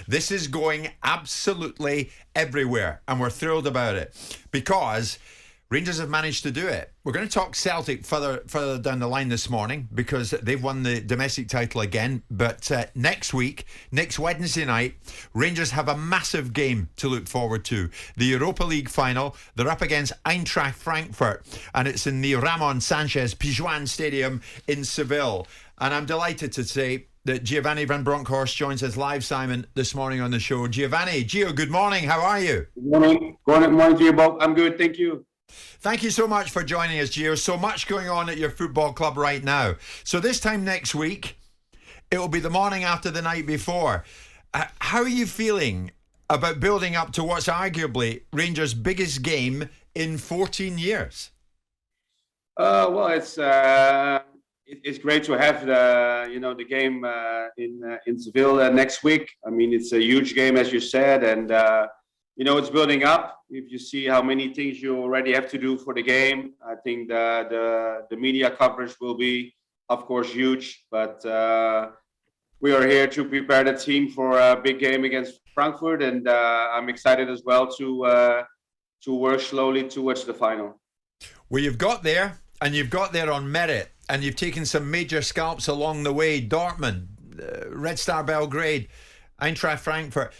This is going absolutely everywhere, and we're thrilled about it because Rangers have managed to do it. We're going to talk Celtic further down the line this morning because they've won the domestic title again. But next Wednesday night, Rangers have a massive game to look forward to. The Europa League final. They're up against Eintracht Frankfurt, and it's in the Ramon Sanchez Pizjuan Stadium in Seville. And I'm delighted to say that Gio van Bronckhorst joins us live, Simon, this morning on the show. Gio, good morning. How are you? Good morning. Good morning to you both. I'm good, thank you. Thank you so much for joining us, Gio. So much going on at your football club right now. So this time next week, it will be the morning after the night before. How are you feeling about building up to what's arguably Rangers' biggest game in 14 years? Well, it's great to have the game in Seville next week. I mean, it's a huge game, as you said, and it's building up. If you see how many things you already have to do for the game, I think the media coverage will be, of course, huge. But we are here to prepare the team for a big game against Frankfurt, and I'm excited as well to work slowly towards the final. Well, you've got there, and you've got there on merit, and you've taken some major scalps along the way. Dortmund, Red Star Belgrade, Eintracht Frankfurt.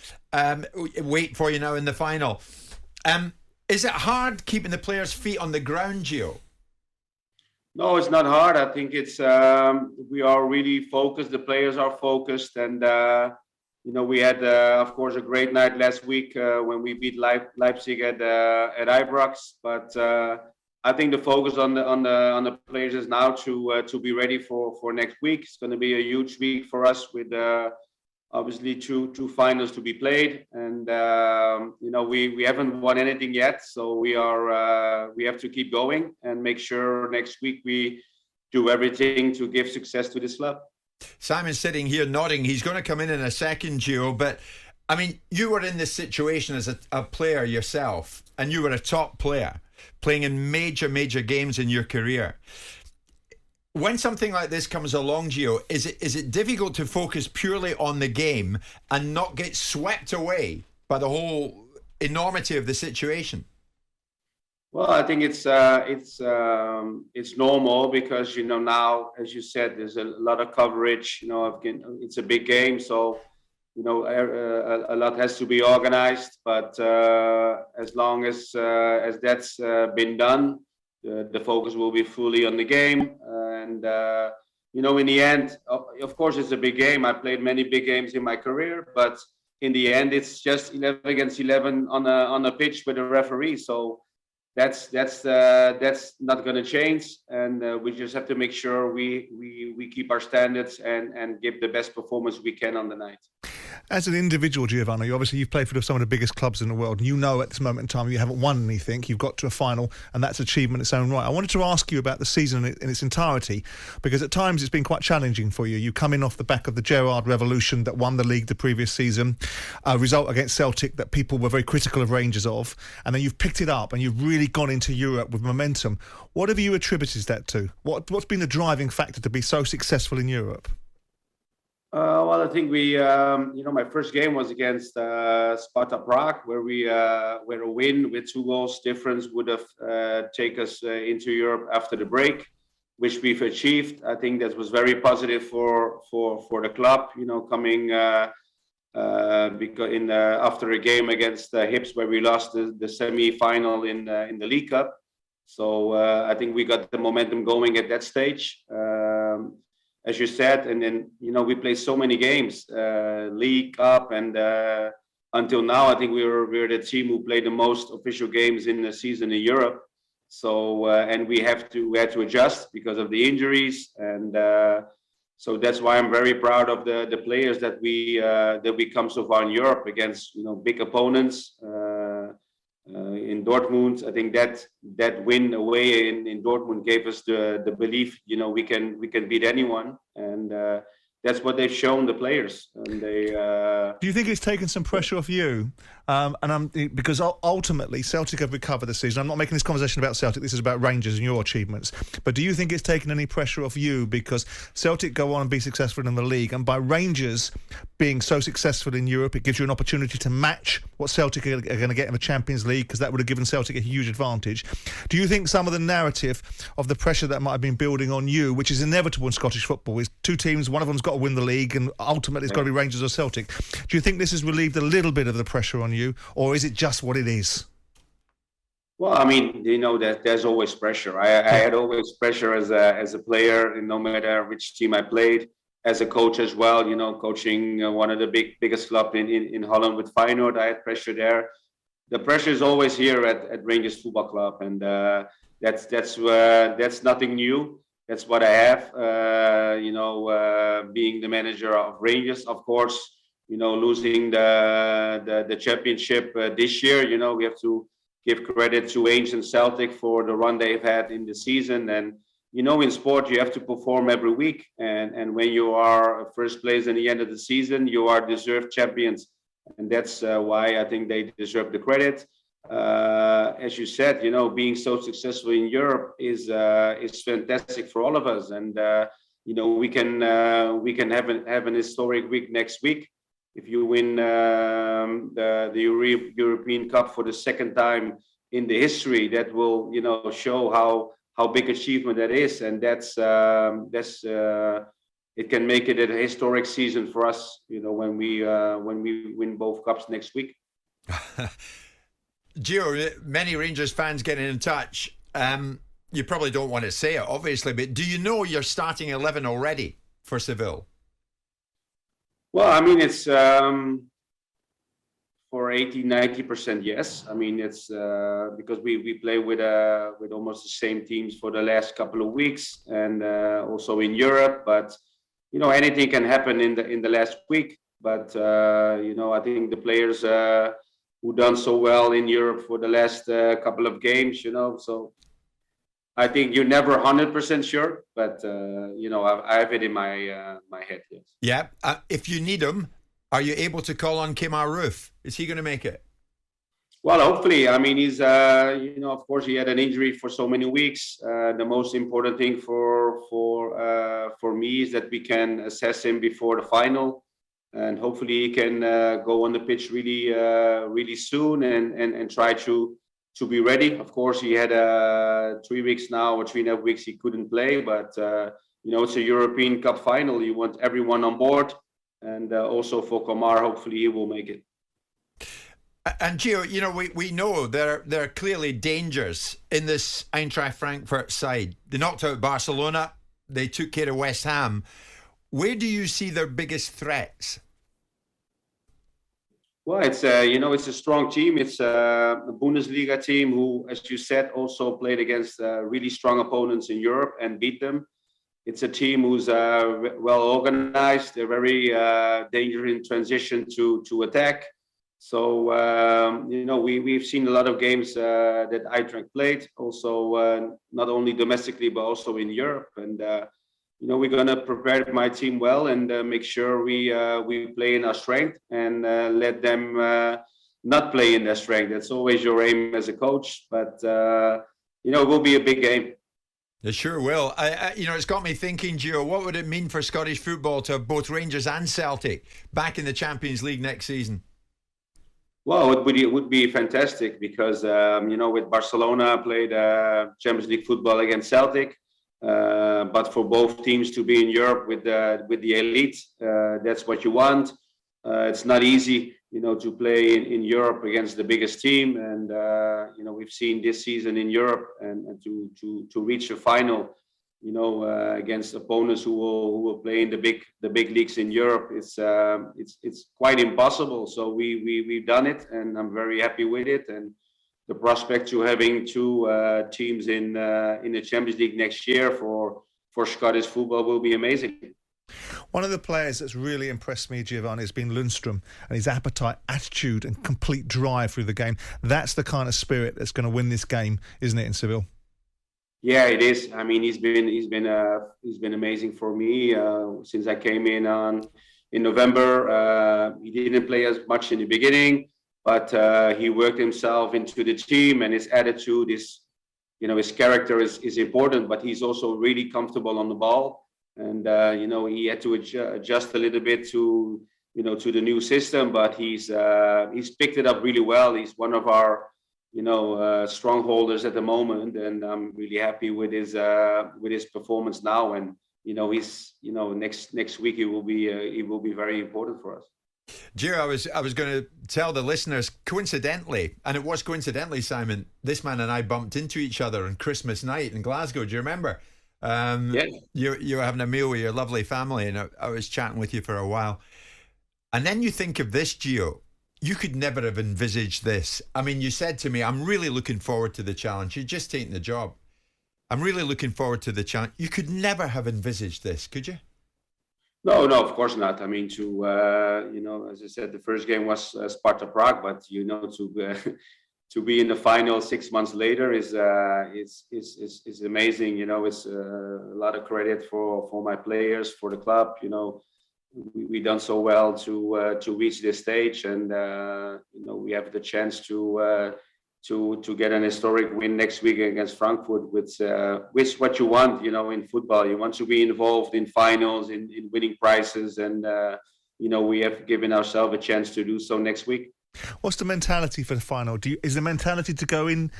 Wait for you now in the final. Is it hard keeping the players' feet on the ground, Gio? No, it's not hard. I think it's we are really focused. The players are focused, and we had, of course, a great night last week when we beat Leipzig at Ibrox. But I think the focus on the players is now to be ready for next week. It's going to be a huge week for us with. Obviously, two finals to be played, and we haven't won anything yet, so we have to keep going and make sure next week we do everything to give success to this club. Simon's sitting here nodding. He's going to come in a second, Gio, but I mean, you were in this situation as a player yourself, and you were a top player playing in major games in your career. When something like this comes along, Gio, is it difficult to focus purely on the game and not get swept away by the whole enormity of the situation? Well, I think it's normal because now, as you said, there's a lot of coverage. It's a big game, so a lot has to be organized. But as long as that's been done. The focus will be fully on the game, and in the end, of course, it's a big game. I played many big games in my career, but in the end, it's just 11 against 11 on a pitch with a referee. So that's not going to change, and we just have to make sure we keep our standards and give the best performance we can on the night. As an individual, Giovanni, obviously you've played for some of the biggest clubs in the world. You know at this moment in time you haven't won anything. You've got to a final, and that's achievement in its own right. I wanted to ask you about the season in its entirety, because at times it's been quite challenging for you. You come in off the back of the Gerrard revolution that won the league the previous season, a result against Celtic that people were very critical of Rangers of, and then you've picked it up and you've really gone into Europe with momentum. What have you attributed that to? What's been the driving factor to be so successful in Europe? Well, I think my first game was against Sparta Prague, where a win with 2 goals difference would have taken us into Europe after the break, which we've achieved. I think that was very positive for the club. Coming because after a game against Hibs where we lost the semi-final in the League Cup. So I think we got the momentum going at that stage. As you said, and then we played so many games, League Cup, and until now, I think we're the team who played the most official games in the season in Europe. So and we had to adjust because of the injuries, and so that's why I'm very proud of the players that we come so far in Europe against big opponents. In Dortmund, I think that win away in Dortmund gave us the belief, we can beat anyone, and that's what they've shown the players, and they. Do you think it's taken some pressure off you? Because ultimately Celtic have recovered this season. I'm not making this conversation about Celtic. This is about Rangers and your achievements. But do you think it's taken any pressure off you because Celtic go on and be successful in the league, and by Rangers being so successful in Europe, it gives you an opportunity to match what Celtic are going to get in the Champions League, because that would have given Celtic a huge advantage. Do you think some of the narrative of the pressure that might have been building on you, which is inevitable in Scottish football, is two teams, one of them's got to win the league, and ultimately it's got to be Rangers or Celtic. Do you think this has relieved a little bit of the pressure on you, or is it just what it is? Well, I mean, that there's always pressure. I had always pressure as a player, and no matter which team I played. As a coach as well, coaching one of the biggest clubs in Holland with Feyenoord, I had pressure there. The pressure is always here at Rangers Football Club, and that's nothing new. That's what I have. Being the manager of Rangers, of course, losing the championship this year. We have to give credit to Rangers and Celtic for the run they've had in the season. And in sport, you have to perform every week. And when you are first place in the end of the season, you are deserved champions. And that's why I think they deserve the credit. As you said, being so successful in Europe is fantastic for all of us. And, we can have an historic week next week. If you win the European Cup for the second time in the history, that will, show how big achievement that is, and that's it can make it a historic season for us. When we win both cups next week. Gio, many Rangers fans getting in touch. You probably don't want to say it, obviously, but do you know your starting 11 already for Seville? Well, I mean, it's for 80-90% yes. I mean, it's because we play with almost the same teams for the last couple of weeks, and also in Europe. But anything can happen in the last week. But I think the players who done so well in Europe for the last couple of games, so I think you're never 100% sure, but I have it in my head. Yes. Yeah. If you need him, are you able to call on Kemar Roof? Is he going to make it? Well, hopefully. I mean, he's of course, he had an injury for so many weeks. The most important thing for me is that we can assess him before the final, and hopefully he can go on the pitch really soon and try to be ready. Of course, he had 3 weeks now, or 3.5 weeks he couldn't play, but it's a European Cup final. You want everyone on board, and also for Kemar, hopefully he will make it. And Gio, we know there are clearly dangers in this Eintracht Frankfurt side. They knocked out Barcelona. They took care of West Ham. Where do you see their biggest threats? Well, it's a strong team. It's a Bundesliga team who, as you said, also played against really strong opponents in Europe and beat them. It's a team who's well organized. They're very dangerous in transition to attack. So we've seen a lot of games that Eintracht played, also not only domestically but also in Europe. And we're going to prepare my team well and make sure we play in our strength and let them not play in their strength. That's always your aim as a coach. But it will be a big game. It sure will. It's got me thinking, Gio, what would it mean for Scottish football to have both Rangers and Celtic back in the Champions League next season? Well, it would be fantastic because, with Barcelona played Champions League football against Celtic. But for both teams to be in Europe with the elite, that's what you want. It's not easy, to play in Europe against the biggest team. And, we've seen this season in Europe and to reach a final, against opponents who will play in the big leagues in Europe. It's quite impossible. So we've done it, and I'm very happy with it. And the prospect to having two teams in the Champions League next year for Scottish football will be amazing. One of the players that's really impressed me, Giovanni, has been Lundstrom, and his appetite, attitude and complete drive through the game. That's the kind of spirit that's going to win this game, isn't it, in Seville? Yeah, it is. I mean, he's been amazing for me since I came in November. He didn't play as much in the beginning, but he worked himself into the team, and his attitude is, his character is important. But he's also really comfortable on the ball, and he had to adjust a little bit to the new system. But he's picked it up really well. He's one of our strongholders at the moment, and I'm really happy with his performance now. And he's next week he will be very important for us. Gio, I was going to tell the listeners, coincidentally, and it was coincidentally, Simon, this man and I bumped into each other on Christmas night in Glasgow. Do you remember? Yes. You were having a meal with your lovely family, and I was chatting with you for a while. And then you think of this, Gio. You could never have envisaged this. I mean, you said to me, I'm really looking forward to the challenge. You're just taking the job. I'm really looking forward to the challenge. You could never have envisaged this, could you? No, of course not. I mean, as I said, the first game was Sparta Prague, but to be in the final 6 months later is amazing. It's a lot of credit for my players, for the club. We done so well to reach this stage, and we have the chance to get an historic win next week against Frankfurt, which what you want, in football. You want to be involved in finals, in winning prizes, and we have given ourselves a chance to do so next week. What's the mentality for the final? Is the mentality to go in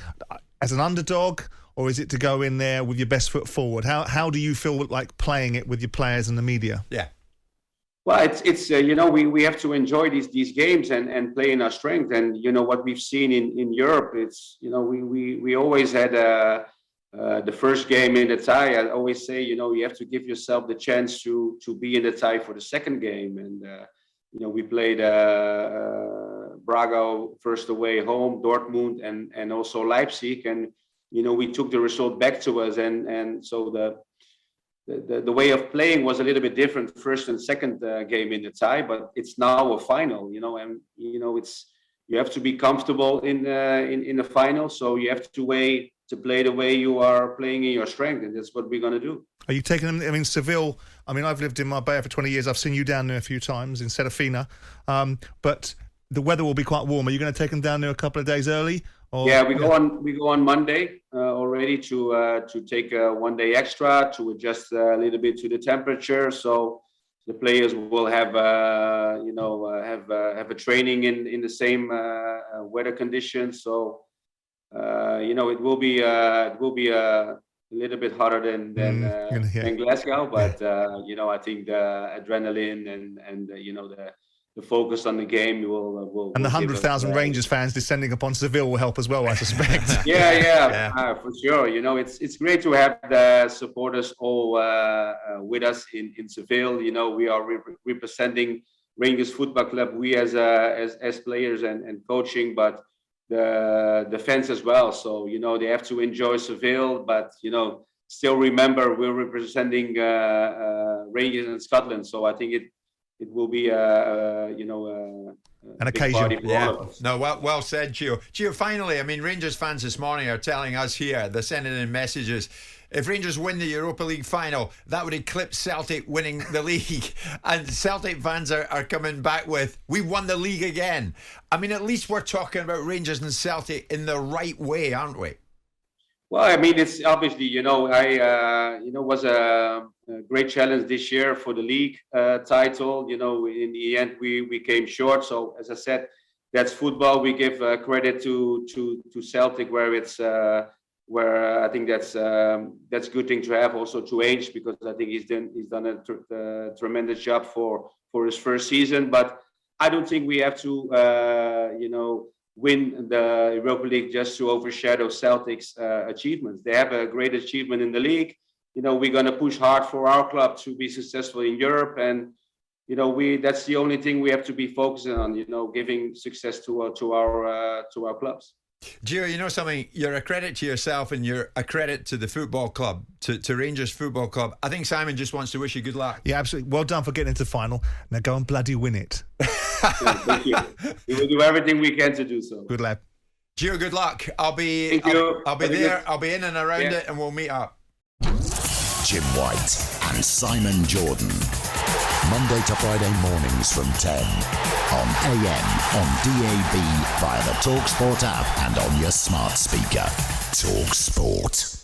as an underdog, or is it to go in there with your best foot forward? How do you feel like playing it with your players and the media? Yeah. Well, it's we have to enjoy these games and play in our strength. And what we've seen in Europe, it's we always had the first game in the tie. I always say you have to give yourself the chance to be in the tie for the second game. And we played Braga first away home, Dortmund, and also Leipzig, and we took the result back to us, and so the way of playing was a little bit different first and second game in the tie, but it's now a final, and it's you have to be comfortable in the final, so you have to play the way you are playing in your strength, and that's what we're going to do. Are you taking them? I mean, Seville. I mean, I've lived in Marbella for 20 years. I've seen you down there a few times in Serafina, but the weather will be quite warm. Are you going to take them down there a couple of days early? Yeah, we go on Monday already to take 1 day extra to adjust a little bit to the temperature. So the players will have have a training in the same weather conditions. So it will be a little bit hotter than Glasgow, but I think the adrenaline and the focus on the game will and the 100,000 Rangers fans descending upon Seville will help as well, I suspect. Yeah. For sure. It's great to have the supporters all with us in Seville. We are representing Rangers Football Club. We as players and coaching, but the fans as well. So they have to enjoy Seville, but still remember we're representing Rangers in Scotland. So I think it will be an occasion. Yeah. No, well said, Gio. Gio, finally, I mean, Rangers fans this morning are telling us here, they're sending in messages. If Rangers win the Europa League final, that would eclipse Celtic winning the league. And Celtic fans are coming back with, we won the league again. I mean, at least we're talking about Rangers and Celtic in the right way, aren't we? Well, I mean, it's obviously, was a great challenge this year for the league title. In the end, we came short. So, as I said, that's football. We give credit to Celtic, where it's where I think that's a good thing to have. Also to Ainge, because I think he's done a tremendous job for his first season. But I don't think we have to win the Europa League just to overshadow Celtic's achievements. They have a great achievement in the league. We're going to push hard for our club to be successful in Europe, and that's the only thing we have to be focusing on. Giving success to our clubs. Gio, something, you're a credit to yourself and you're a credit to the football club, to Rangers Football Club. I think Simon just wants to wish you good luck. Yeah, absolutely. Well done for getting into the final. Now go and bloody win it. Thank you. We will do everything we can to do so. Good lad. Gio, good luck. I'll be Thank you. I'll be Have a there. good- I'll be in and around Yeah. it, and we'll meet up. Jim White and Simon Jordan. Monday to Friday mornings from 10 on AM, on DAB, via the talkSPORT app and on your smart speaker. talkSPORT.